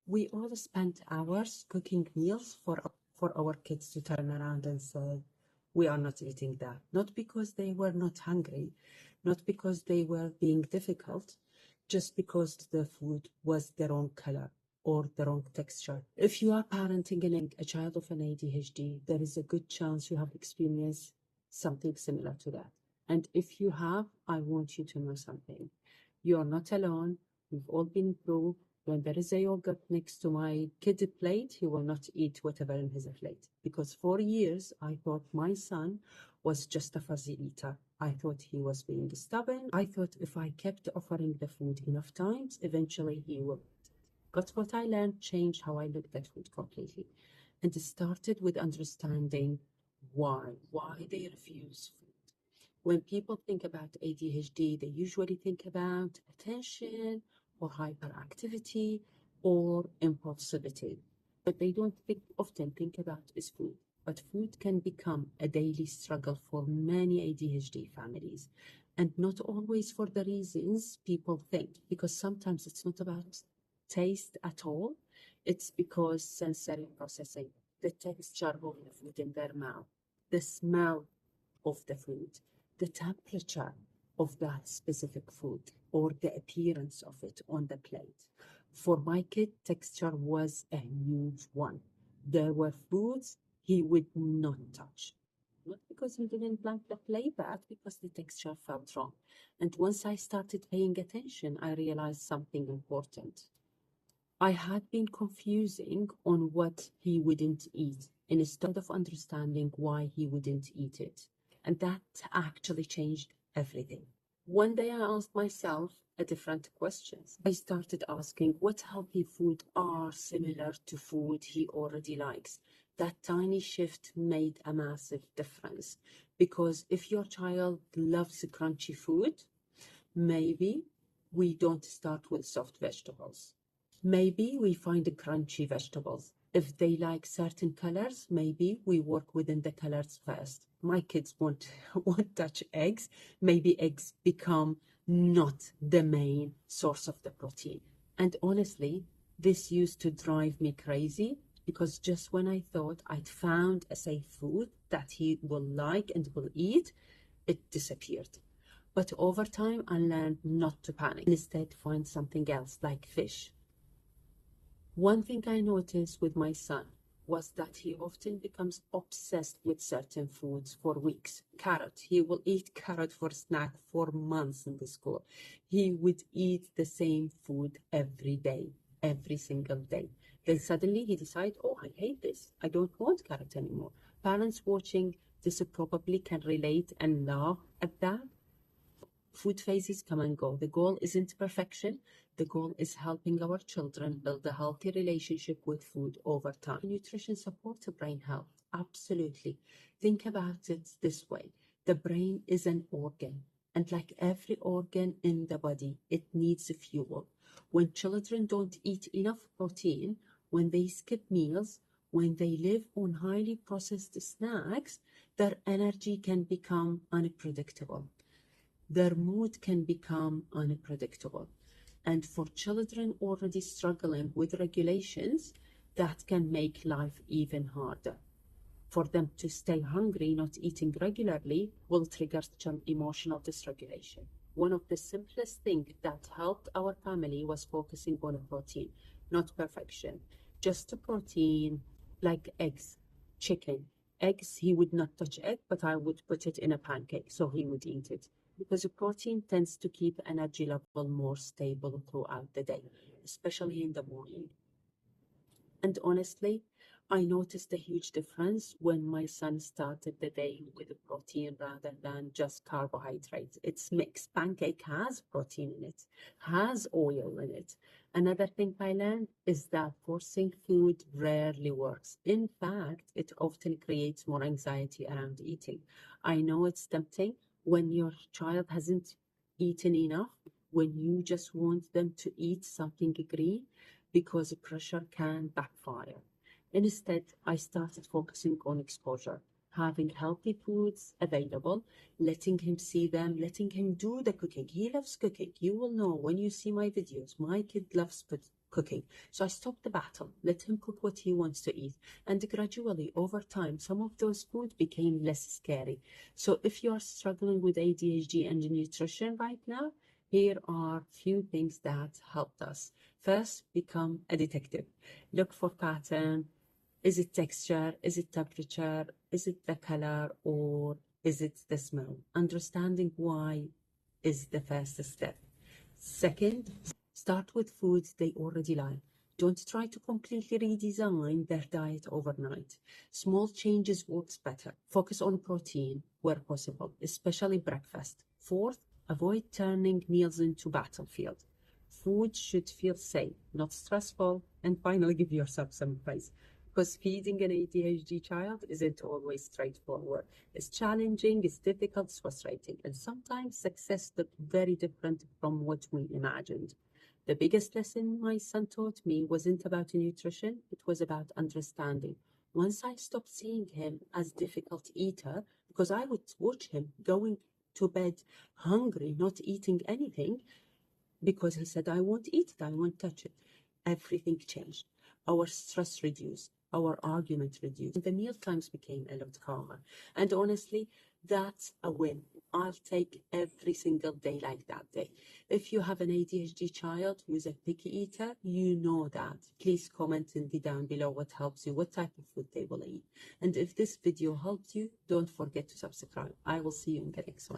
We all spent hours cooking meals for our kids to turn around and say, we are not eating that. Not because they were not hungry, not because they were being difficult, just because the food was the wrong color or the wrong texture. If you are parenting a child of an ADHD, there is a good chance you have experienced something similar to that. And if you have, I want you to know something. You are not alone. We've all been through. When there is a yogurt next to my kid plate, he will not eat whatever in his plate. Because for years, I thought my son was just a fuzzy eater. I thought he was being stubborn. I thought if I kept offering the food enough times, eventually he would. But what I learned changed how I looked at food completely. And it started with understanding why they refuse food. When people think about ADHD, they usually think about attention or hyperactivity or impulsivity. But they don't often think about is food. But food can become a daily struggle for many ADHD families. And not always for the reasons people think, because sometimes it's not about taste at all. It's because sensory processing, the texture of the food in their mouth, the smell of the food, the temperature of that specific food, or the appearance of it on the plate. For my kid, texture was a huge one. There were foods he would not touch. Not because he didn't like the plate, but because the texture felt wrong. And once I started paying attention, I realized something important. I had been confusing on what he wouldn't eat instead of understanding why he wouldn't eat it. And that actually changed everything. One day I asked myself a different questions. I started asking what healthy food are similar to food he already likes. That tiny shift made a massive difference. Because if your child loves crunchy food, maybe we don't start with soft vegetables. Maybe we find crunchy vegetables. If they like certain colors, maybe we work within the colors first. My kids won't touch eggs. Maybe eggs become not the main source of the protein. And honestly, this used to drive me crazy because just when I thought I'd found a safe food that he will like and will eat, it disappeared. But over time, I learned not to panic. Instead, find something else like fish. One thing I noticed with my son was that he often becomes obsessed with certain foods for weeks. Carrot. He will eat carrot for snack for months in the school. He would eat the same food every day, every single day. Then suddenly he decides, oh, I hate this. I don't want carrot anymore. Parents watching this probably can relate and laugh at that. Food phases come and go. The goal isn't perfection. The goal is helping our children build a healthy relationship with food over time. Nutrition supports brain health. Absolutely. Think about it this way. The brain is an organ, and like every organ in the body, it needs fuel. When children don't eat enough protein, when they skip meals, when they live on highly processed snacks, their energy can become unpredictable. Their mood can become unpredictable. And for children already struggling with regulations, that can make life even harder. For them to stay hungry, not eating regularly, will trigger some emotional dysregulation. One of the simplest things that helped our family was focusing on protein, not perfection. Just a protein like eggs, chicken. Eggs, he would not touch egg, but I would put it in a pancake, so he would eat it. Because the protein tends to keep energy level more stable throughout the day, especially in the morning. And honestly, I noticed a huge difference when my son started the day with protein rather than just carbohydrates. It's mixed. Pancake has protein in it, has oil in it. Another thing I learned is that forcing food rarely works. In fact, it often creates more anxiety around eating. I know it's tempting when your child hasn't eaten enough, when you just want them to eat something green because pressure can backfire. Instead, I started focusing on exposure, having healthy foods available, letting him see them, letting him do the cooking. He loves cooking. You will know when you see my videos. My kid loves cooking. So I stopped the battle, let him cook what he wants to eat. And gradually, over time, some of those food became less scary. So if you are struggling with ADHD and nutrition right now, here are few things that helped us. First, become a detective. Look for pattern. Is it texture? Is it temperature? Is it the color? Or is it the smell? Understanding why is the first step. Second, start with foods they already like. Don't try to completely redesign their diet overnight. Small changes works better. Focus on protein where possible, especially breakfast. Fourth, avoid turning meals into battlefield. Food should feel safe, not stressful. And finally, give yourself some praise. Because feeding an ADHD child isn't always straightforward. It's challenging, it's difficult, it's frustrating, and sometimes success looks very different from what we imagined. The biggest lesson my son taught me wasn't about nutrition, it was about understanding. Once I stopped seeing him as difficult eater, because I would watch him going to bed hungry, not eating anything, because he said, I won't eat it, I won't touch it. Everything changed. Our stress reduced, our argument reduced. The meal times became a lot calmer. And honestly, that's a win. I'll take every single day like that day. If you have an ADHD child who is a picky eater, you know that. Please comment in the down below what helps you, what type of food they will eat. And if this video helped you, don't forget to subscribe. I will see you in the next one.